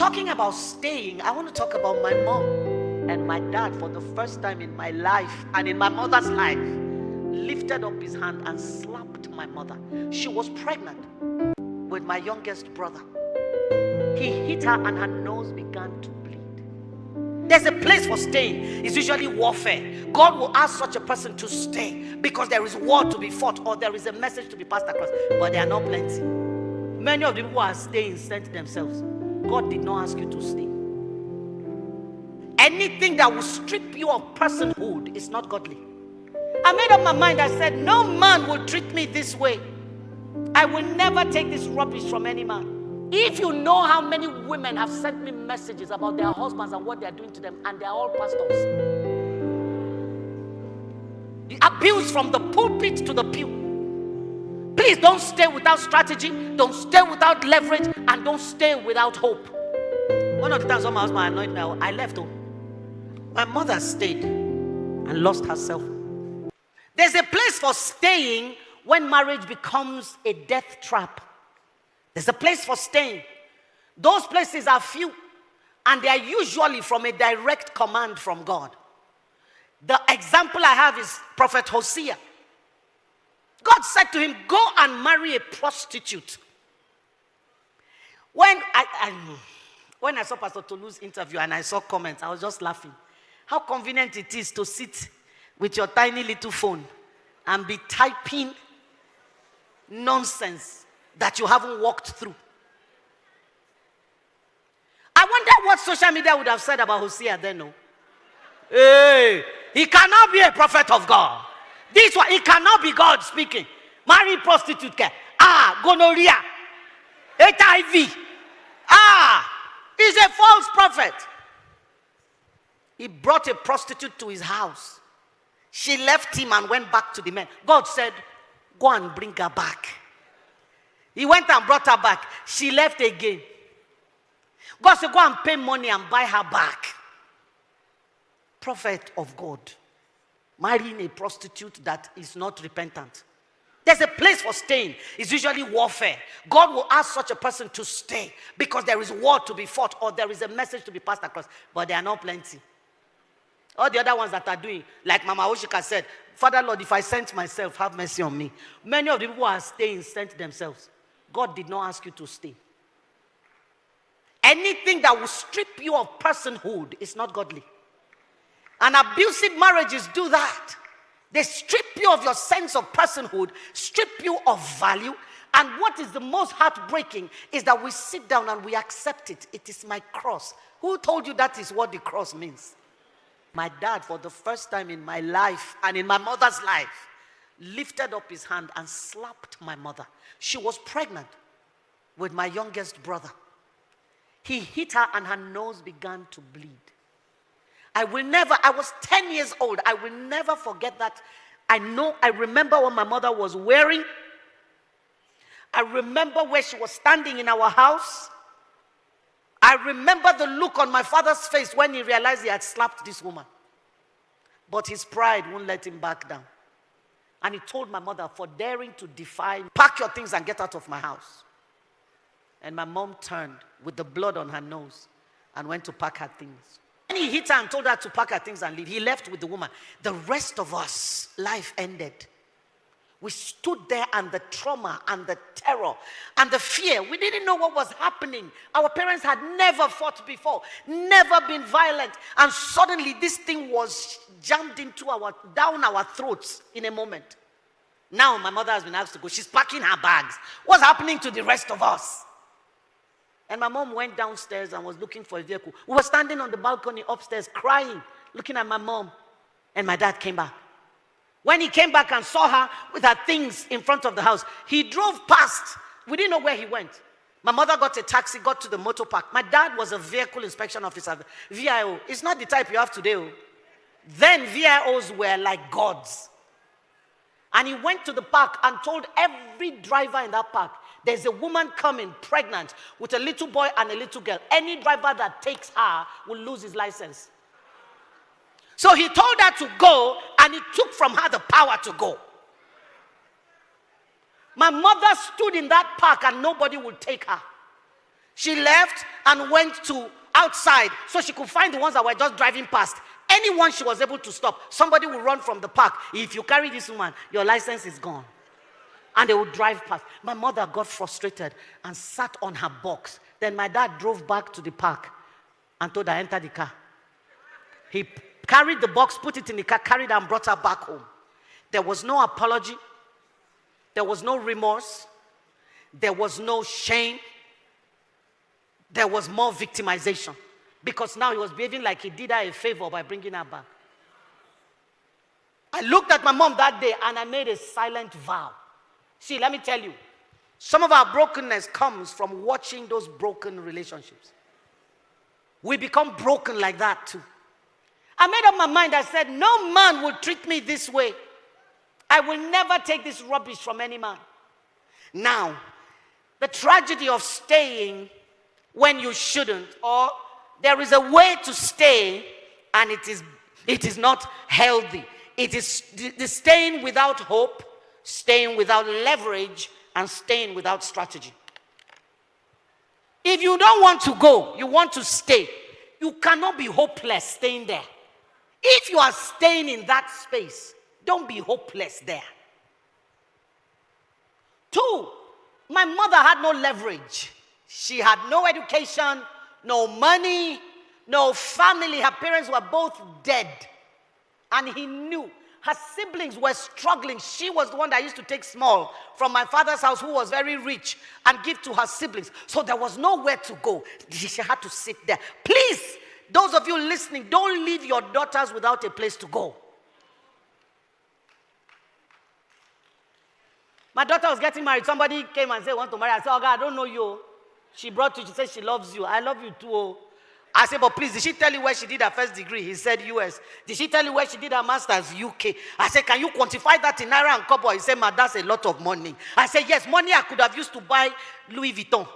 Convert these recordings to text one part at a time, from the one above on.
talking about staying, I want to talk about my mom and my dad. For the first time in my life and in my mother's life, lifted up his hand and slapped my mother. She was pregnant with my youngest brother. He hit her and her nose began to bleed. There's a place for staying. It's usually warfare. God will ask such a person to stay because there is war to be fought or there is a message to be passed across, but they are not plenty. Many of the people who are staying sent themselves. God did not ask you to stay. Anything that will strip you of personhood is not godly. I made up my mind. I said, no man will treat me this way. I will never take this rubbish from any man. If you know how many women have sent me messages about their husbands and what they are doing to them, and they are all pastors. The abuse from the pulpit to the pew. Please don't stay without strategy, don't stay without leverage, and don't stay without hope. One of the times when my husband annoyed me, I left home. My mother stayed and lost herself. There's a place for staying when marriage becomes a death trap. There's a place for staying. Those places are few, and they are usually from a direct command from God. The example I have is Prophet Hosea. God said to him, go and marry a prostitute. When I saw Pastor Tolu's interview and I saw comments, I was just laughing. How convenient it is to sit with your tiny little phone and be typing nonsense that you haven't walked through. I wonder what social media would have said about Hosea then. No? Hey, he cannot be a prophet of God. This one, it cannot be God speaking. Marry prostitute. Gonorrhea. HIV. He's a false prophet. He brought a prostitute to his house. She left him and went back to the men. God said, go and bring her back. He went and brought her back. She left again. God said, go and pay money and buy her back. Prophet of God. Marrying a prostitute that is not repentant. There's a place for staying. It's usually warfare. God will ask such a person to stay because there is war to be fought or there is a message to be passed across, but there are not plenty. All the other ones that are doing, like Mama Oshika said, Father Lord, if I sent myself, have mercy on me. Many of the people who are staying sent themselves. God did not ask you to stay. Anything that will strip you of personhood is not godly. And abusive marriages do that. They strip you of your sense of personhood, strip you of value. And what is the most heartbreaking is that we sit down and we accept it. It is my cross. Who told you that is what the cross means? My dad, for the first time in my life and in my mother's life, lifted up his hand and slapped my mother. She was pregnant with my youngest brother. He hit her and her nose began to bleed. I was 10 years old. I will never forget that. I remember what my mother was wearing. I remember where she was standing in our house. I remember the look on my father's face when he realized he had slapped this woman. But his pride won't let him back down. And he told my mother, for daring to defy, pack your things and get out of my house. And my mom turned with the blood on her nose and went to pack her things. When he hit her and told her to pack her things and leave, he left with the woman. The rest of us, life ended. We stood there, and the trauma and the terror and the fear, we didn't know what was happening. Our parents had never fought before, never been violent. And suddenly this thing was jammed down our throats in a moment. Now my mother has been asked to go. She's packing her bags. What's happening to the rest of us? And my mom went downstairs and was looking for a vehicle. We were standing on the balcony upstairs crying, looking at my mom. And my dad came back. When he came back and saw her with her things in front of the house, he drove past. We didn't know where he went. My mother got a taxi, got to the motor park. My dad was a vehicle inspection officer, VIO. It's not the type you have today. Then VIOs were like gods. And he went to the park and told every driver in that park, there's a woman coming pregnant with a little boy and a little girl. Any driver that takes her will lose his license. So he told her to go, and he took from her the power to go. My mother stood in that park and nobody would take her. She left and went to outside so she could find the ones that were just driving past. Anyone she was able to stop, somebody will run from the park. If you carry this woman, your license is gone. And they would drive past. My mother got frustrated and sat on her box. Then my dad drove back to the park and told her, enter the car. He carried the box, put it in the car, carried her and brought her back home. There was no apology. There was no remorse. There was no shame. There was more victimization. Because now he was behaving like he did her a favor by bringing her back. I looked at my mom that day and I made a silent vow. See, let me tell you, some of our brokenness comes from watching those broken relationships. We become broken like that too. I made up my mind. I said, no man will treat me this way. I will never take this rubbish from any man. Now, the tragedy of staying when you shouldn't, or there is a way to stay and it is not healthy. It is the staying without hope, staying without leverage, and staying without strategy. If you don't want to go, you want to stay, you cannot be hopeless staying there. If you are staying in that space, don't be hopeless there. 2, my mother had no leverage. She had no education, no money, no family. Her parents were both dead. And he knew her siblings were struggling. She was the one that used to take small from my father's house, who was very rich, and give to her siblings. So there was nowhere to go. She had to sit there. Please, those of you listening, don't leave your daughters without a place to go. My daughter was getting married. Somebody came and said, want to marry. I said, oh God, I don't know you. She brought you. She said she loves you. I love you too. Oh. I said, but please, did she tell you where she did her first degree? He said US. Did she tell you where she did her master's? UK. I said, can you quantify that in naira and kobo? He said, ma, that's a lot of money. I said, yes, money I could have used to buy Louis Vuitton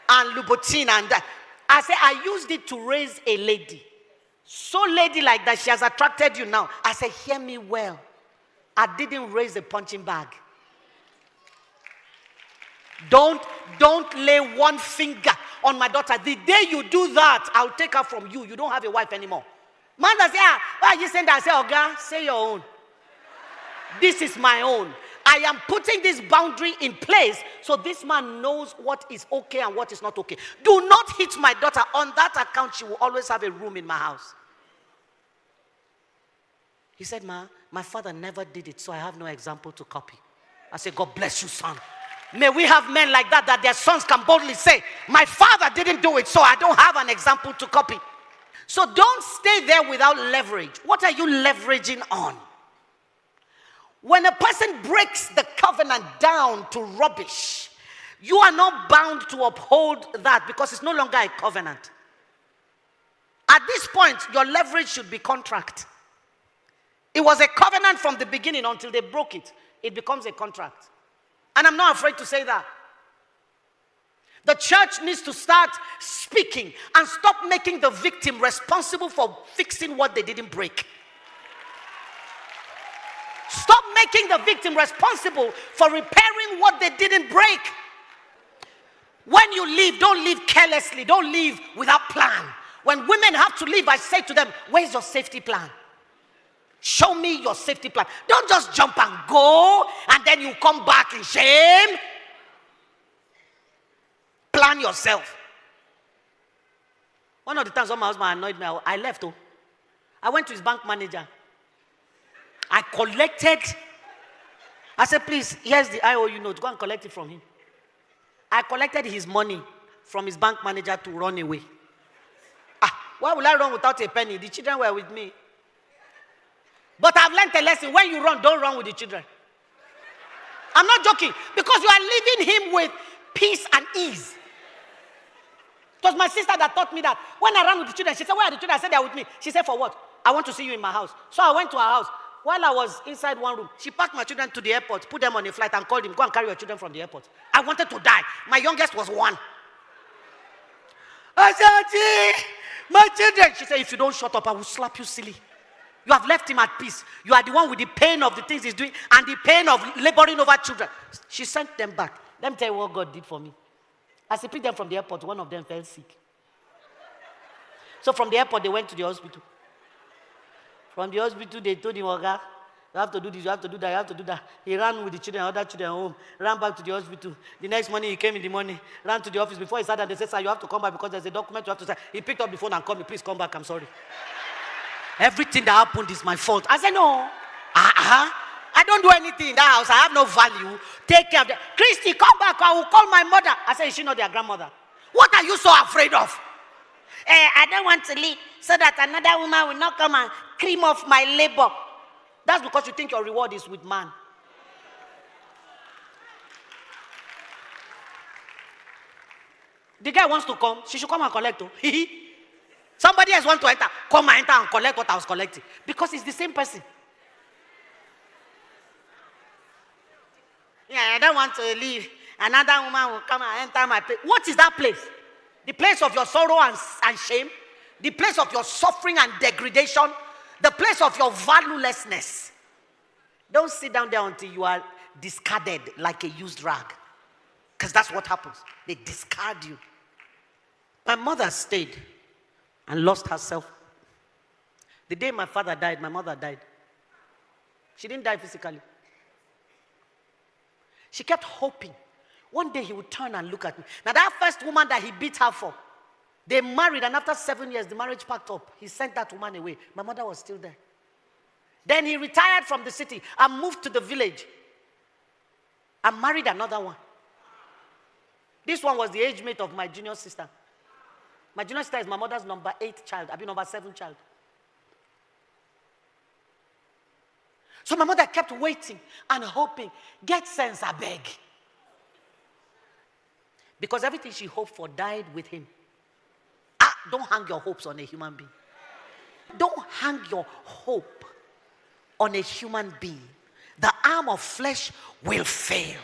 and Louboutin and that. I said, I used it to raise a lady. So lady like that, she has attracted you now. I said, hear me well. I didn't raise a punching bag. Don't lay one finger on my daughter. The day you do that, I'll take her from you. You don't have a wife anymore. Man that say, why are you saying that? I say, oh God, say your own. This is my own. I am putting this boundary in place so this man knows what is okay and what is not okay. Do not hit my daughter. On that account, she will always have a room in my house. He said, ma, my father never did it, so I have no example to copy. I said, God bless you, son. May we have men like that, that their sons can boldly say, my father didn't do it, so I don't have an example to copy. So don't stay there without leverage. What are you leveraging on? When a person breaks the covenant down to rubbish, you are not bound to uphold that because it's no longer a covenant. At this point, your leverage should be contract. It was a covenant from the beginning until they broke it. It becomes a contract. And I'm not afraid to say that. The church needs to start speaking and stop making the victim responsible for fixing what they didn't break. Stop making the victim responsible for repairing what they didn't break. When you leave, don't leave carelessly. Don't leave without plan. When women have to leave, I say to them, where's your safety plan? Show me your safety plan. Don't just jump and go and then you come back in shame. Plan yourself. One of the times when my husband annoyed me, I left. I went to his bank manager. I collected. I said, please, here's the IOU note. Go and collect it from him. I collected his money from his bank manager to run away. Why will I run without a penny? The children were with me. But I've learned a lesson. When you run, don't run with the children. I'm not joking. Because you are leaving him with peace and ease. It was my sister that taught me that. When I ran with the children, she said, where are the children? I said, they're with me. She said, for what? I want to see you in my house. So I went to her house. While I was inside one room, she packed my children to the airport, put them on a flight and called him, go and carry your children from the airport. I wanted to die. My youngest was 1. I said, Auntie, my children. She said, if you don't shut up, I will slap you silly. You have left him at peace. You are the one with the pain of the things he's doing and the pain of laboring over children. She sent them back. Let me tell you what God did for me. As he picked them from the airport, one of them fell sick. So from the airport, they went to the hospital. From the hospital, they told him, Oga, you have to do this, you have to do that, you have to do that. He ran with the children, other children home, ran back to the hospital. The next morning, he came in the morning, ran to the office. Before he sat down, they said, sir, you have to come back because there's a document you have to sign. He picked up the phone and called me, please come back, I'm sorry. Everything that happened is my fault. I said, no. I don't do anything in that house. I have no value. Take care of them. Christie, come back. I will call my mother. I said, is she not their grandmother? What are you so afraid of? I don't want to leave so that another woman will not come and cream off my labor. That's because you think your reward is with man. The guy wants to come. She should come and collect. Somebody else wants to enter. Come and enter and collect what I was collecting. Because it's the same person. Yeah, I don't want to leave. Another woman will come and enter my place. What is that place? The place of your sorrow and shame? The place of your suffering and degradation? The place of your valuelessness? Don't sit down there until you are discarded like a used rag. Because that's what happens. They discard you. My mother stayed and lost herself. The day my father died, my mother died. She didn't die physically. She kept hoping. One day he would turn and look at me. Now that first woman that he beat her for, they married, and after 7 years, the marriage packed up. He sent that woman away. My mother was still there. Then he retired from the city and moved to the village and married another one. This one was the age mate of my junior sister. My junior sister is my mother's number 8 child. I've been number 7 child. So my mother kept waiting and hoping. Get sense, I beg. Because everything she hoped for died with him. Don't hang your hopes on a human being. Don't hang your hope on a human being. The arm of flesh will fail.